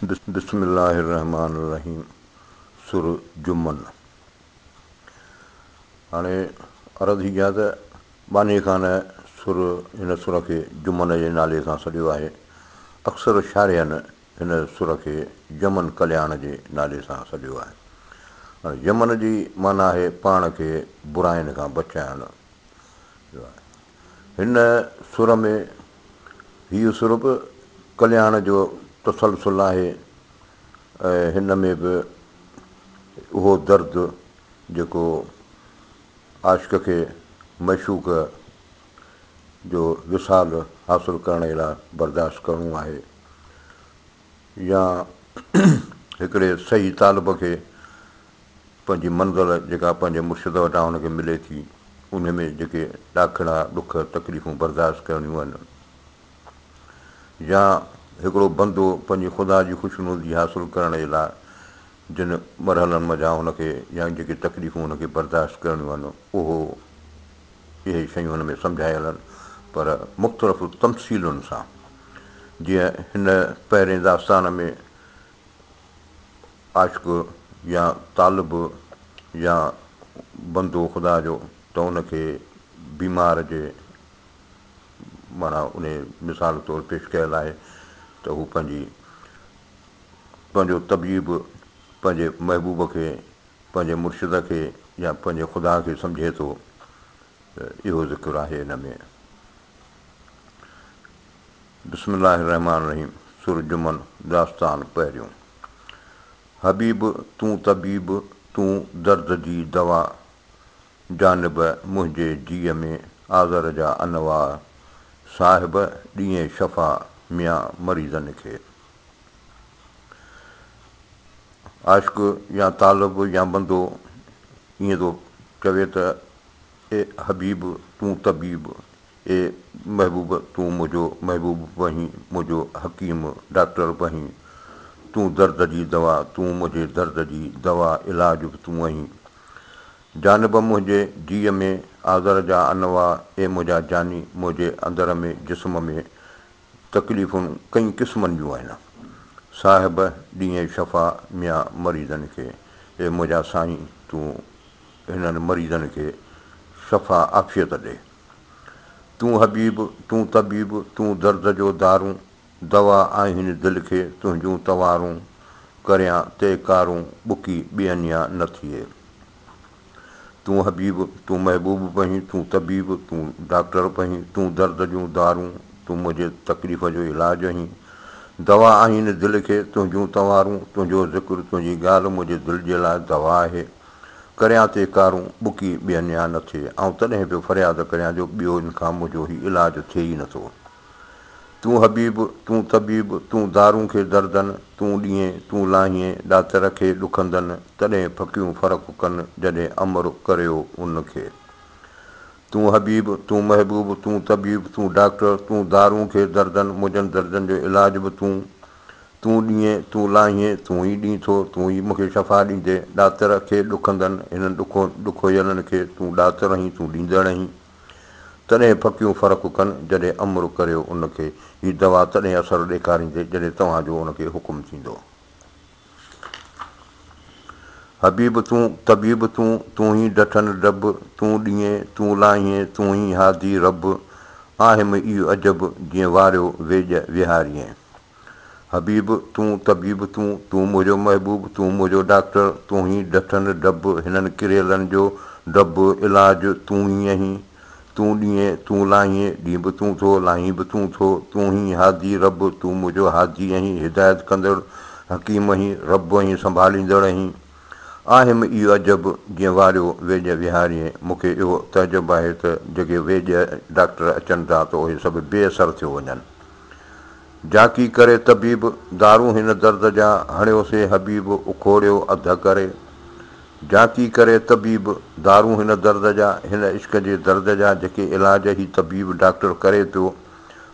बिस्मिल्लाहिर्रहमानिर्रहीम। सुर जुमन। हाणे अर्ज़ु हीअ आहे त बानी खान सुर हिन सुर खे जुमन जे नाले सां सॾियो आहे। अक्सर शाइरनि हिन सुर खे यमन कल्याण जे नाले सां सॾियो आहे। हाणे यमन जी माना आहे पाण खे बुराइनि खां बचाइण। हिन सुर में हीउ सुर बि कल्याण जो तसलसल आहे ऐं हिन में बि उहो दर्दु जेको आशिक़ खे मशूक़ जो विसाल हासिलु करण जे लाइ बर्दाश्त करिणो आहे, या हिकिड़े सही तालिब खे पंहिंजी मंज़िल जेका पंहिंजे मुर्शिद वटां हुनखे मिले थी उन में जेके ॾाखिड़ा ॾुख तकलीफ़ूं बर्दाश्त करणियूं आहिनि, या हिकिड़ो बंदो पंहिंजी ख़ुदा जी ख़ुशनूदी हासिलु करण जे लाइ जिन मरहलनि मज़ा हुनखे या जेके तकलीफ़ूं हुनखे बर्दाश्त करणियूं आहिनि उहो इहे शयूं हुन में सम्झायल आहिनि, पर मुख़्तलिफ़ तमसीलुनि सां। जीअं हिन पहिरें दास्तान में आशिक़ या तालिब या बंदो ख़ुदा जो त उनखे बीमार जे माना उन मिसाल तौरु पेश कयल आहे त हू पंहिंजो तबीब पंहिंजे महबूब खे पंहिंजे मुर्शिद खे या पंहिंजे ख़ुदा खे सम्झे थो। इहो ज़िक्र आहे हिन में। बिस्मिल्लाहिर्रहमानिर्रहीम। सुर जुमन दास्तान पहिरियों। हबीब तूं तबीब तूं दर्द जी दवा, जानिब मुंहिंजे जीअ में आज़र जा अनवा, साहिब ॾींहुं शफ़ा मियां मरीज़नि खे। आशिक़ या तालिब या बंदो ईअं थो चवे त ए हबीब तूं तबीब, ए महबूब तूं मुंहिंजो महबूब बहीं, मुंहिंजो हकीम डॉक्टर बहीं, तूं दर्द जी दवा, तूं मुंहिंजे दर्द जी दवा, इलाज बि तूं आहीं। जानिब मुंहिंजे जीअ में आज़र जा अनवा, ए मुंहिंजा जानी मुंहिंजे अंदर में जिस्म में तकलीफ़ूं कई क़िस्मनि जूं आहिनि। साहिब ॾींहुं शफ़ा मियां मरीज़नि खे, ए मुंहिंजा साईं तूं हिननि मरीज़नि खे शफ़ा आफ़ियत ॾे। तूं हबीब तूं तबीब तूं दर्द जो दारूं, दवा आहिनि दिलि खे तुंहिंजूं तवारूं, करियां तहकारूं ॿुकी ॿियनि या न थिए। तूं हबीब तूं महबूब बहीं, तूं तबीब तूं डॉक्टर बहीं, तूं दर्द जूं दारूं, तूं मुंहिंजे तकलीफ़ जो इलाजु आहीं। दवा आहिनि दिलि खे तुंहिंजूं तवारूं, तुंहिंजो ज़िक्र तुंहिंजी ॻाल्हि मुंहिंजे दिलि जे लाइ दवा आहे। करियां तहकारूं ॿुकी ॿियनि या न थिए, ऐं तॾहिं बि फ़रियाद करियां जो ॿियो हिन खां मुंहिंजो ई इलाजु थिए ई नथो। तूं हबीब तूं तबीब तूं दारूं खे दर्दनि, तूं ॾींहुं तूं लाहीं ॾातर खे ॾुखंदनि, तॾहिं फ़क़ियूं फ़र्क़ु कनि जॾहिं अमर करियो उनखे। तूं हबीब तूं महबूब तूं तबीब तूं डॉक्टर तूं दारूं खे दर्दनि, मुंहिंजनि दर्दनि जो इलाज बि तूं, तूं ॾींहुं तूं लाहीं तूं ई ॾीं थो, तूं ई मूंखे शफ़ा ॾींदे, ॾातर खे ॾुखंदनि हिननि ॾुखोयलनि खे तूं ॾातर आहीं तूं ॾींदड़ आहीं। तॾहिं फ़क़ियूं फ़र्क़ु कनि जॾहिं अमर करियो उनखे। हीअ दवा तॾहिं असरु ॾेखारींदे जॾहिं तव्हांजो उनखे हुकुम थींदो। हबीब तूं तबीब तूं तूं ई डठनि डब, तूं ॾींहुं तूं लाहीं तूं ई हादी रब, आहिम इहो अजब जीअं वारियो वेझ विहारीअ। हबीब तूं तबीब तूं तूं मुंहिंजो महबूब तूं मुंहिंजो डॉक्टर, तूं ई डठनि डब हिननि किरियलनि जो डब, इलाज तूं ई आहीं। तूं ॾींहुं तूं लाहीं ॾींहुं बि तूं थो लाहीं बि तूं थो, तूं ई हादी रब तूं मुंहिंजो हादी आहीं, हिदायत कंदड़ हकीम आहीं, रब आहीं संभालींदड़ आहीं। आहिम इहो अजब जीअं वारियो वेझ विहारीअ। मूंखे इहो तइजुब आहे त जेके वेझ डॉक्टर अचनि था त उहे सभु बेअसर थियो वञनि। जाकी करे तबीब दारूं हिन दर्द जा, हणियोसीं हबीब उखोड़ियो अध करे। जाकी करे तबीब दारूं हिन दर्द जा, हिन इश्क जे दर्द जा, जेके इलाज ई तबीब डॉक्टर करे पियो,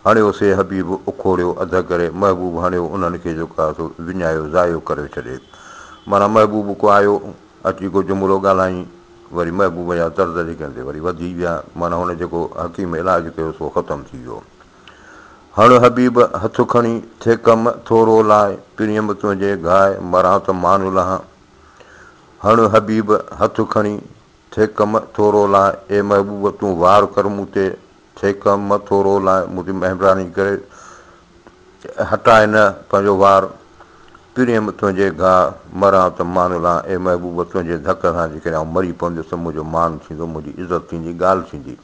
हणियोसीं हबीब उखोड़ियो अध करे। महबूब हणियो उन्हनि खे जेको आहे सो विञायो ज़ायो करे छॾे। माना महबूब को आयो अची को जुमिलो ॻाल्हाईं, वरी महबूब जा दर्द जेके वरी वधी विया, माना हुन जेको हकीम इलाजु कयो सो ख़तमु थी वियो। हण हबीब हथ खणी थे कम थोरो लाइ प्रियम तुंहिंजे गाए मरां त मानु लहां हण हबीब हथ खणी थे कम थोरो लाइ ए महबूब तूं वार कर मूं ते थे कम थोरो लाइ मूं ते महिरबानी करे हटाए न पंहिंजो वार प्रियम तुंहिंजे गाह मरां त मानु लहां ए महबूब तुंहिंजे धक सां जेकॾहिं आउं मरी पवंदुसि त मुंहिंजो मान थींदो मुंहिंजी इज़त थींदी ॻाल्हि थींदी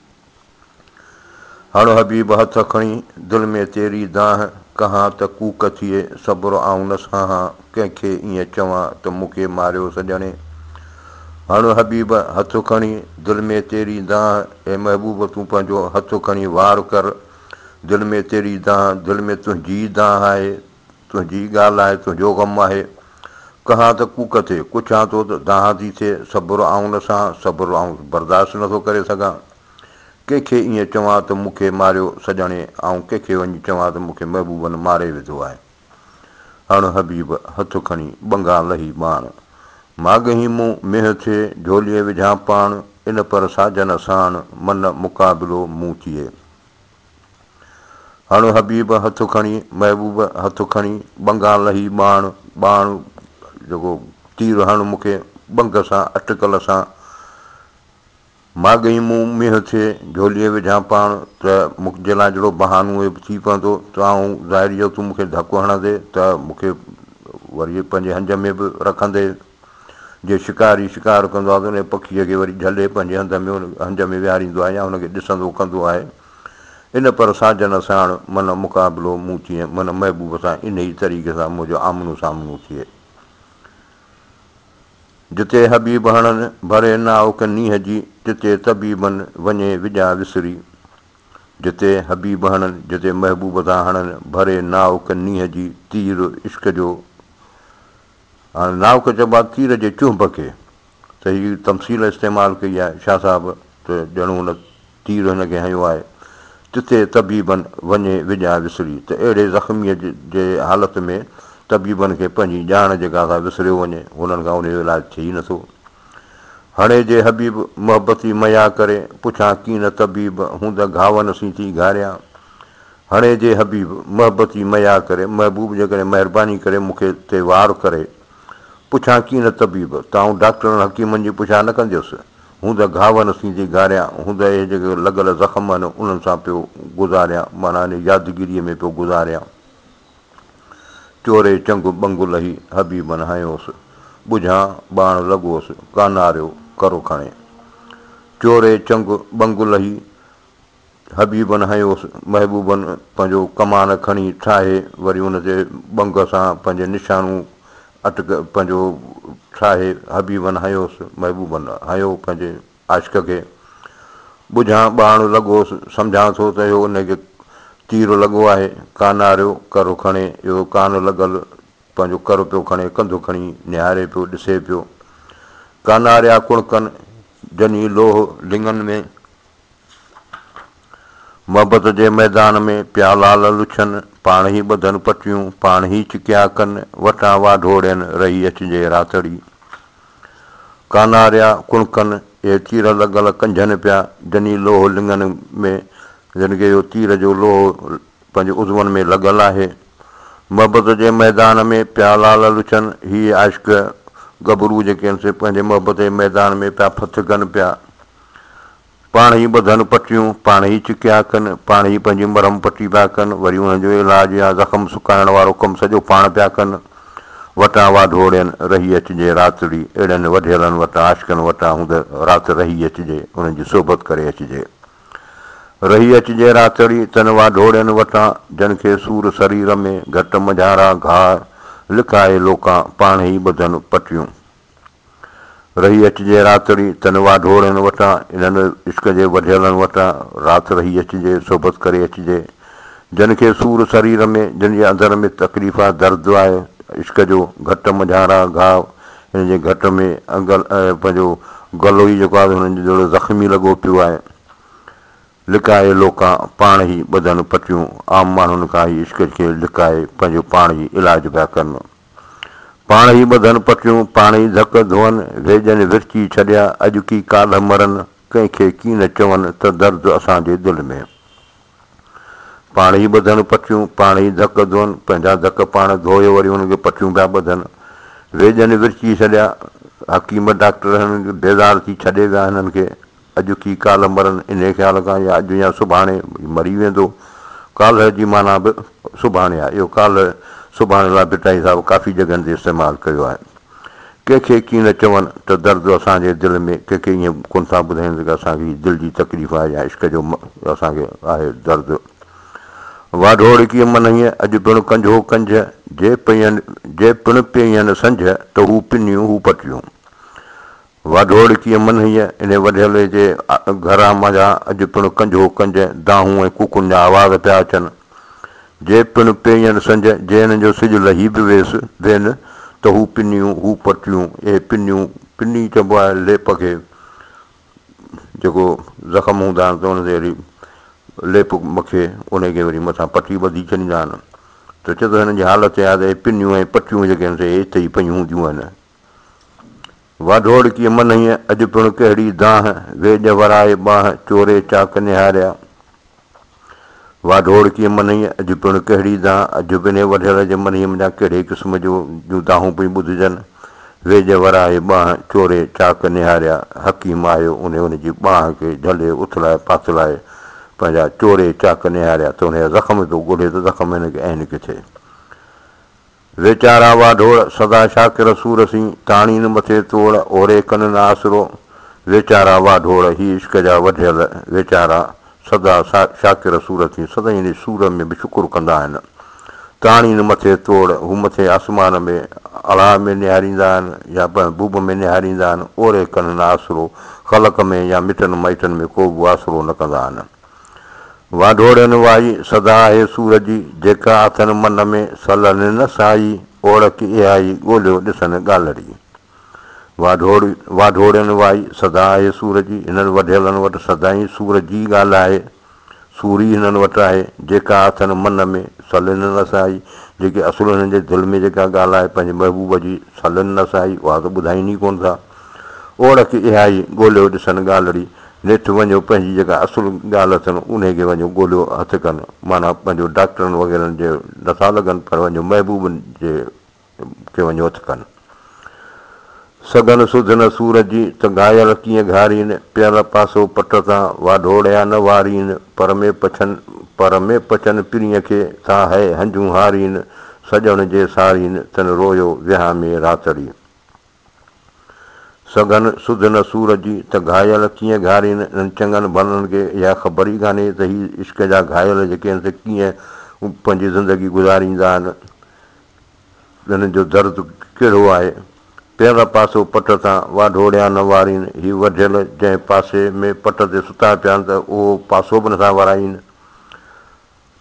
हण हबीब हथ खणी दिलि में तेरी दाह कहां त कूक थिए सब्र आऊं न साहां कंहिंखे ईअं चवां त मूंखे मारियो सॼणे हण हबीब हथ खणी दिलि में तेरी दाह ऐं महबूब तूं पंहिंजो हथ खणी वार कर दिलि में तेरी दाह दिलि में तुंहिंजी दाह आहे तुंहिंजी ॻाल्हि आहे तुंहिंजो ग़मु आहे कहां त कूक थिए कुझां थो त दाह थी थिए सब्र आऊं न सां सब्र आऊं बर्दाश्त नथो करे सघां कंहिंखे ईअं चवां त मूंखे मारियो सॼणे ऐं कंहिंखे वञी चवां त मूंखे महबूबनि मारे विधो आहे हण हबीब हथ खणी बंगा लही बाण माॻही मूं मेह थिए झोलीअ विझां पाण इन पर साजन साण मन मुक़ाबिलो मूं थिए हण हबीब हथ खणी महबूब हथ खणी बंगा लही बाण बाण जेको तीर हण मूंखे बंग सां अटकल सां माॻई मूं मींहुं थिए झोलीअ विझां पाण त मुंहिंजे लाइ जहिड़ो बहानो थी पवंदो त आऊं ज़ाहिरी जो तूं मूंखे धकु हणंदे त मूंखे वरी पंहिंजे हंज में बि रखंदे जे शिकारी शिकार कंदो आहे त उन पखीअ खे वरी झले पंहिंजे हंध में हंज में विहारींदो आहे या हुनखे ॾिसंदो कंदो आहे इन पर साजन साण मन मुक़ाबिलो मूं थिए मन महबूब सां इन ई तरीक़े सां मुंहिंजो आमनो सामनो थिए जिते हबीब हणनि भरे नाउक नींहं जी जिते तबीबनि वञे विॼा विसरी जिते हबीब हणनि जिते महबूब सां हणनि भरे नाउक नींहं जी तीर इश्क जो हाणे नाउक चइबो आहे तीर जे चुंभ खे त हीअ तमसील इस्तेमालु कई आहे शाह साहिबु त ॼणो हुन तीर हिनखे हंयो आहे जिते तबीबनि वञे विॼा विसरी त अहिड़े ज़ख़्मीअ जे हालति में तबीबनि खे पंहिंजी ॼाण जेका आहे विसरियो वञे हुननि खां उनजो इलाजु थिए ई नथो हणे जे हबीब मोहबती मया करे पुछां कीन तबीब हूंद घावनि सी थी घारियां हणे जे हबीब मोहबती मया करे महबूब जेकॾहिं महिरबानी करे मूंखे ते वार करे पुछां कीन तबीब त आउं डॉक्टरनि हकीमनि जी पुछा न कंदुसि हूंद घावनि सी थी घारियां हूंद इहे जेके लॻल ज़ख़्म आहिनि उन्हनि सां पियो गुज़ारियां माना इन यादगिरीअ में पियो गुज़ारियां चोरे चंगु बंगु लही हबीबनि हयोसि ॿुझां बाण लॻोसि कानारियो करो खणे चोरे चंगु बंगु लही हबीबनि हयोसि महबूबनि पंहिंजो कमान खणी ठाहे वरी हुन ते बंग सां पंहिंजे निशानूं अटक पंहिंजो ठाहे हबीबनि हयोसि महबूबनि हयो पंहिंजे आशिक़ खे ॿुझां बाण लॻोसि सम्झां थो त इहो उनखे तीर लॻो आहे कानारियो करो खणे इहो कान लॻल पंहिंजो कर पियो खणे कंधु खणी निहारे पियो ॾिसे पियो कानारिया कुणकनि जनी लोह लिङनि में मोहबत जे मैदान में पिया लाल लुछनि पाण ई ॿधनि पटियूं पाण ई चिकिया कनि वटां वाढोड़ियनि रही अचिजे रातड़ी कानारिया कुणकनि इहे तीर लॻल कंझनि पिया जनी लोह लिङनि में जिन खे इहो तीर जो लोह पंहिंजे उज़वनि में लॻल आहे मोहबत जे मैदान में पिया लाल लुछनि हीअ आशिक़ गबरू जेके आहिनि से पंहिंजे मोहबत जे मैदान में पिया फथ कनि पिया पाण ई ॿधनि पटियूं पाण ई चिकिया कनि पाण ई पंहिंजी मरहम पटी पिया कनि वरी हुनजो इलाजु या ज़ख़्म सुकाइण वारो कमु सॼो पाण पिया कनि वटां वाढोड़ियनि रही अचिजे रातड़ी अहिड़नि वढियलनि वटां आशिक़नि वटां हूंद राति रही अचिजे उन्हनि जी सोबत करे अचिजे रही अचिजे रातड़ी तन वाढोड़ियनि वटां जन खे सूर शरीर में घटि मझारा घाह लिकाए लोकां पाण ई ॿधनि पटियूं रही अचिजे रातड़ी तन वाढोड़ियनि वटां इन्हनि इश्क जे वढियलनि वटां राति रही अचिजे सोबत करे अचिजे जन खे सूर शरीर में जिन जे अंदर में तकलीफ़ आहे दर्द आहे इश्क जो घटि मझारा घाव हिन जे घटि में अंगल पंहिंजो गलो ई जेको आहे हुननि जो जहिड़ो ज़ख़्मी लॻो पियो आहे लिकाए लोकां पाण ई ॿधनि पटियूं आम माण्हुनि खां ई इश्क खे लिकाए पंहिंजो पाण ई इलाजु पिया कनि पाण ई ॿधनि पटियूं पाण ई धक धोअनि वेझनि विरची छॾिया अॼु की काल्ह मरनि कंहिंखे कीन चवनि त दर्द असांजे दिलि में पाण ई ॿधनि पटियूं, पाण ई धक धोअनि, पंहिंजा धक पाण धोए वरी हुनखे पटियूं पिया ॿधनि। वेजनि विरची छॾिया, हकीम डॉक्टर हिननि खे बेज़ार थी छॾे विया हिननि खे। अॼु की काल्ह मरनि, इन ख़्याल खां या अॼु या सुभाणे मरी वेंदो। काल्ह जी माना बि सुभाणे आहे। इहो काल्ह सुभाणे लाइ भिटाई साहिबु काफ़ी जॻहियुनि ते इस्तेमालु कयो आहे। कंहिंखे कीअं न चवनि त दर्द असांजे दिलि में, कंहिंखे ईअं कोन था ॿुधाइनि की असांजी दिलि जी तकलीफ़ आहे या इश्क जो असांखे आहे दर्द। वाढोड़ कीअं मनईअ, अॼु पिणु कंझो कंझ, जे पिणु पियनि संझ त हू पिनियूं हू पटियूं। वाढोड़ कीअं मनईअ, इन वढियल जे घरां मज़ा अॼु पिणु कंझो कंझ, दाहूं ऐं कुकुनि जा आवाज़ पिया अचनि। जे पिणु पियनि संझ, जे हिननि जो सिॼु लही बि वेनि त हू पिनियूं हू पटियूं। इहे पिनी चइबो आहे लेप खे, जेको ज़ख़्म हूंदा आहिनि त हुन ते वरी लेप मखे उनखे वरी मथां पटी ॿधी छॾींदा आहिनि। त चए थो हिननि जी हालति आहे त इहे पिनियूं ऐं पटियूं जेके आहिनि से हिते ई पयूं हूंदियूं आहिनि। वाढोड़ कीअं मनईअ, अॼु पिणु कहिड़ी दाह, वेज वराए बाह, चोरे चाक निहारिया। वाढोड़ कीअं मनईअ, अॼु पिणु कहिड़ी दाह, अॼु बि इन वढियल जे मनईअ मुंहिंजा कहिड़े क़िस्म जूं दाहूं पई ॿुधिजनि। वेज वराए बाह, चोरे चाक निहारिया। हकीम आयो, उनजी बाह खे झले उथलाए पाथलाए पंहिंजा चोरे चाक निहारिया त हुनजा ज़ख़्म थो ॻोल्हे त ज़ख़्म हिनखे आहिनि किथे। वेचारा वाढोड़ सदा शाकिर सूरसी, ताणीनि मथे तोड़, ओरे कनि न आसरो। वेचारा वाढोड़, ही इश्क जा वढियल वेचारा सदा शाकिर सूरसी, सदाईं इन सूर में बि शुकुरु कंदा आहिनि। ताणीनि मथे तोड़, हू मथे आसमान में अलाह में निहारींदा आहिनि या महबूब में निहारींदा आहिनि। ओरे कनि न आसरो, ख़लक़ में या मिटनि माइटनि में को बि आसरो न कंदा आहिनि। वाढोड़नि वाई सदा आहे सूर जी, जेका अथनि मन में सलनि न साई, ओड़क इहाई ॻोल्हियो ॾिसनि ॻाल्हड़ी। वाढोड़नि वाई सदा आहे सूर जी, हिननि वढियलनि वटि सदाईं सूर जी ॻाल्हि आहे। सूरी हिननि वटि आहे, जेका अथनि मन में सलनि न साई, जेके असुलु हिननि जे दिलि में जेका ॻाल्हि आहे पंहिंजे महबूब जी सलनि न साई, उहा त ॿुधाइनि ई कोन था। ओड़क इहाई ॻोल्हियो ॾिसनि ॻाल्हड़ी, नेठि वञो पंहिंजी जेका असुलु ॻाल्हि अथनि उनखे वञो ॻोल्हियो हथु कनि। माना पंहिंजो डॉक्टरनि वग़ैरहनि जे नथा लॻनि पर वञो महबूबनि जे खे वञो हथु कनि। सघनि सुध न सूर जी त घायल कीअं घारीनि, पियल पासो पट तां वाढोड़िया न वारीनि। पर में पचनि पिरीअ खे था है हंजूं हारीनि, सॼण जे सारीनि तन रोयो विहां में रातड़ी। सघनि सुध न सूर जी त घायल कीअं घारीनि, इन्हनि चङनि भलनि खे इहा ख़बर ई कान्हे त हीअ इश्क जा घायल जेके आहिनि त कीअं पंहिंजी ज़िंदगी गुज़ारींदा आहिनि, हिननि जो दर्द कहिड़ो आहे। पियल पासो पट तां वाढोड़िया न वारीनि, हीअ वढियल जंहिं पासे में पट ते सुता पिया आहिनि त उहो पासो बि नथा वाराइनि।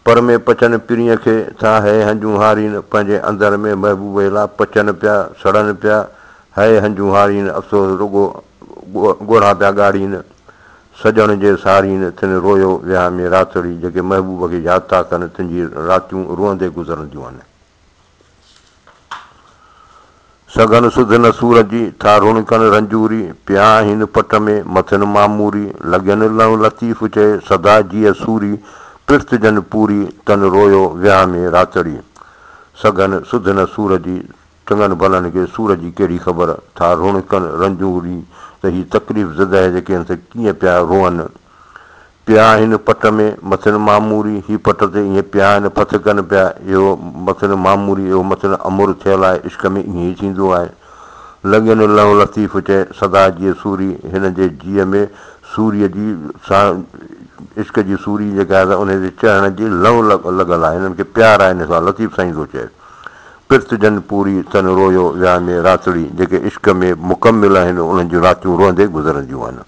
पर में पचनि पिरीअ खे था है हंजूं हारीनि, पंहिंजे अंदरि में महबूब लाइ पचनि पिया सड़नि पिया है हंजूं हारीनि, अफ़सोस रुॻो ॻोढ़ा पिया ॻाढ़ीनि। सॼण जे सारीनि तिन रोयो विहां में रातड़ी, जेके महबूब खे यादि था कनि तुंहिंजी रातियूं रुअंदे गुज़रंदियूं आहिनि। सघनि सुध न सूर जी था रुणकनि रंजूरी, पिया हिन पट में मथनि मामूरी। लॻनि लहु लतीफ़ चए सदा जीअ सूरी, पिर्तजनि पूरी तन रोयो विहां में रातड़ी। सघनि सुध न सूर जी, चङनि भलनि खे सूर जी कहिड़ी ख़बर, था रुणकनि रंजूरी त हीअ तकलीफ़ ज़दह जेके आहिनि त कीअं पिया रोअनि। पिया हिन पट में मथनि मामूरी, हीअ पट ते ईअं पिया आहिनि फथ कनि पिया, इहो मथनि मामूरी इहो मथनि अमुर थियल आहे, इश्क में ईअं ई थींदो आहे। लॻनि लहु लतीफ़ चए सदा जीअं सूरी, हिन जे जीअ में सूरीअ जी इश्क जी सूरी जेका आहे त उन ते चढ़ण जी लहु लॻल आहे, हिननि खे प्यार आहे हिन सां। लतीफ़ साईं थो चए पिर्तजनि पूरी तन रोयो विहां में रातड़ी, जेके इश्क में मुकमिल आहिनि उन्हनि जूं रातियूं रोअंदे गुज़रंदियूं आहिनि।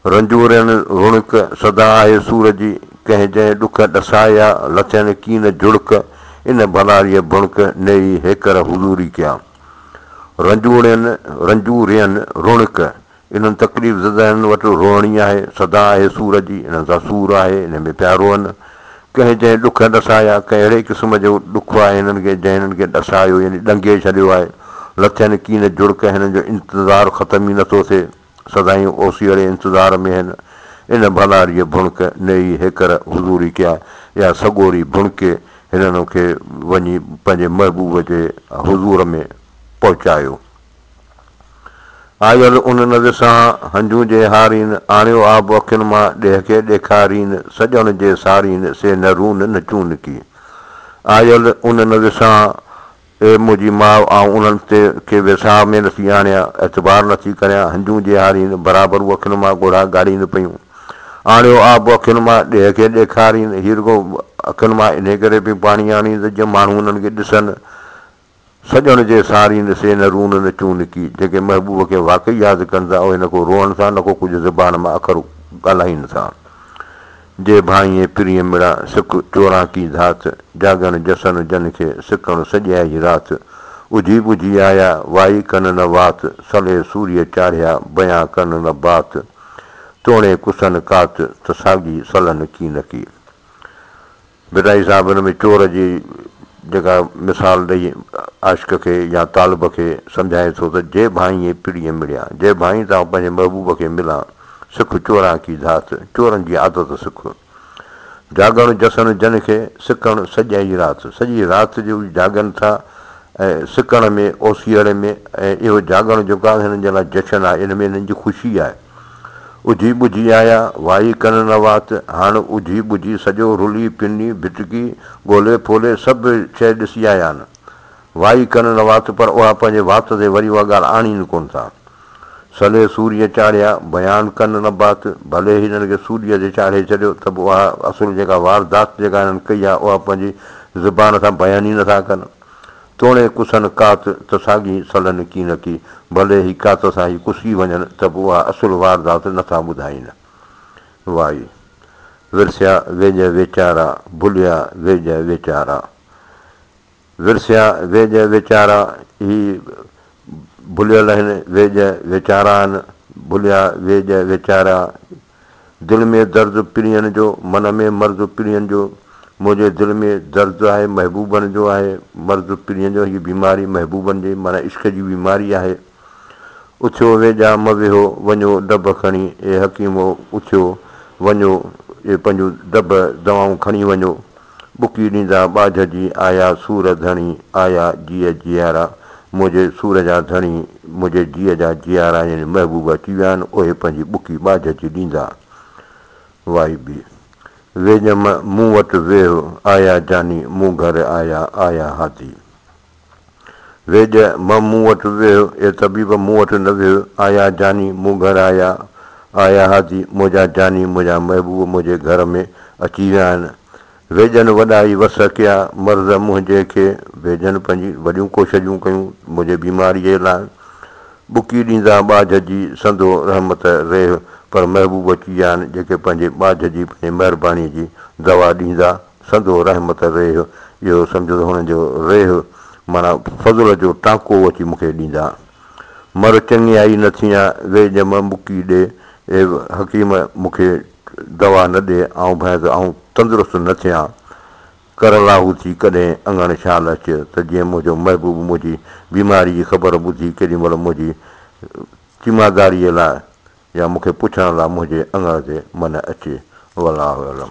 रंजूरनि रुणक सदा आहे सूर जी, कंहिं जंहिं ॾुख ॾसाया लथियनि कीन जुड़क, इन भलारीअ बुणक नेई हेकर हुज़ूरी कया। रंजूरियनि रुणक, इन्हनि तकलीफ़ ज़दहनि वटि रोअणी आहे, सदा आहे सूर जी, इन्हनि सां सूर आहे, इन में पिया रोअनि। कंहिं जंहिं ॾुख ॾसाया, कंहिं अहिड़े क़िस्म जो ॾुख आहे हिननि खे जंहिं हिननि खे ॾसायो यानी ॾंगे छॾियो आहे। लथियनि कीन जुड़क, हिननि जो इंतज़ारु ख़तमु ई नथो थिए, सदाईं ओसीअड़े इंतज़ार में आहिनि। इन भलारीअ भुणक नई हेकर हुज़ूरी कया या सॻोरी भुणके हिननि खे वञी पंहिंजे महबूब जे हुज़ूर में पहुचायो। आयल उन नज़ सां हंजू जे हारीन आणियो आब अखियुनि मां ॾेह खे ॾेखारीन सॼण जे सारीन से न रून न चून की। आयल उन नज़ सां ए मुंहिंजी माउ ऐं उन्हनि ते खे वेसाह में नथी आणियां एतबार नथी करियां हंजू जे हारीन बराबरि अखियुनि मां ॻोढ़ा ॻाढ़ीनि पियूं। आणियो आब अखियुनि मां ॾेह खे ॾेखारीन हीअ रुॻो अखियुनि मां इन करे बि पाणी आणींद जीअं माण्हू उन्हनि खे ॾिसनि। सॼण जे सारीन से न रून न चून की जेके महबूब खे वाक़ई यादि कनि था उहे न को रोअनि था न को कुझु ज़बान मां अखर ॻाल्हाइनि था। जे भाईअ प्रिय मिड़ा सिक चोरां की धात जागन जसन जन खे सिकण सॼाई रात उजी बुझी आया वाई कन न वात सले सूर्य चाढ़िया बयां कन न बात तोड़े कुसन कात त साॻी सलन की न की। बिदाई साहिब हिन में चोर जी जेका मिसाल ॾेई आशिक़ खे या तालिब खे सम्झाए थो त जे भाई प्रिय मिलिया जे भाई तव्हां पंहिंजे महबूब खे मिलां सिख चोरां की धात चोरनि जी आदत सिख जागण जसन जन खे सिकण सॼाई राति सॼी राति जो जागनि था ऐं सिकण में ओसीअड़ में ऐं इहो जागण जेको आहे हिननि जे लाइ जशन आहे इन में हिननि जी ख़ुशी आहे। उजी बुझी आया वाई कन न वात हाणे उजी बुझी सॼो रुली पिनी भिटकी ॻोल्हे फोले सभु शइ ॾिसी आया आहिनि। वाई कन न वात पर उहा पंहिंजे वात ते वरी उहा ॻाल्हि आणीनि कोन था। सले सूर्य चाढ़िया बयानु कनि न बात भले ई हिननि खे सूर्य ते चाढ़े छॾियो त बि उहा असुलु जेका वारदात जेका हिननि कई आहे उहा पंहिंजी ज़ुबान सां बयानु ई नथा कनि। तोड़े कुसन कात त साॻी सलन की न की भले ई कात सां ई कुसी वञनि त बि उहा असुलु वारदात नथा ॿुधाइनि। वाई विरसिया वेझ वीचारा भुलिया वेझ वीचारा विरसिया वेझ वीचारा ही भुलियल आहिनि वेझ वीचारा आहिनि भुलिया वेझ वीचारा दिलि में दर्द प्रियनि जो मन में मर्द प्रियनि जो मुंहिंजे दिलि में दर्द आहे महबूबनि जो आहे मर्द प्रियनि जो हीअ बीमारी महबूबनि जी माना इश्क जी बीमारी आहे। उथियो वेझा म वेहो वञो डब खणी ए हकीमो उथियो वञो ए पंहिंजो डब दवाऊं खणी वञो बुकी ॾींदा ॿाझ जी आया सूर धणी आया जीअ जियारा मुंहिंजे सूर जा धणी मुंहिंजे जीअ जा जियारा यानी महबूब अची विया आहिनि उहे पंहिंजी बुकी ॿाझ जी ॾींदा। वाई बि वेझ मूं वटि वेहो आया जानी मूं घर आया आया हाथी वेझ मूं वटि वेहो ए तबीब मूं वटि न वेहो आया जानी मूं घर आया आया हाथी मुंहिंजा जानी मुंहिंजा महबूब मुंहिंजे घर में अची विया आहिनि। वेझनि वॾाई वस कया मर्ज़ मुंहिंजे खे वेझनि पंहिंजी वॾियूं कोशिशूं कयूं मुंहिंजे बीमारीअ लाइ बुकी ॾींदा ॿाझ जी संदो रहमत रेह पर महबूब अची विया आहिनि जेके पंहिंजे ॿाझ जी पंहिंजी महिरबानी जी दवा ॾींदा संदो रहमत रेह इहो सम्झो त हुननि जो रेह माना फज़ुल जो टांको अची मूंखे ॾींदा। मर चङियाई न थियां वेझ मुकी ॾे ए हकीम मूंखे दवा न ॾे ऐं भाई त ऐं तंदुरुस्तु न थियां कर लाहू थी कॾहिं अङण छाल अचे त जीअं मुंहिंजो महबूब मुंहिंजी बीमारी जी ख़बर ॿुधी केॾीमहिल मुंहिंजी तीमादारीअ लाइ या मूंखे पुछण लाइ मुंहिंजे अङण ते मन अचे। वलाहु अलम।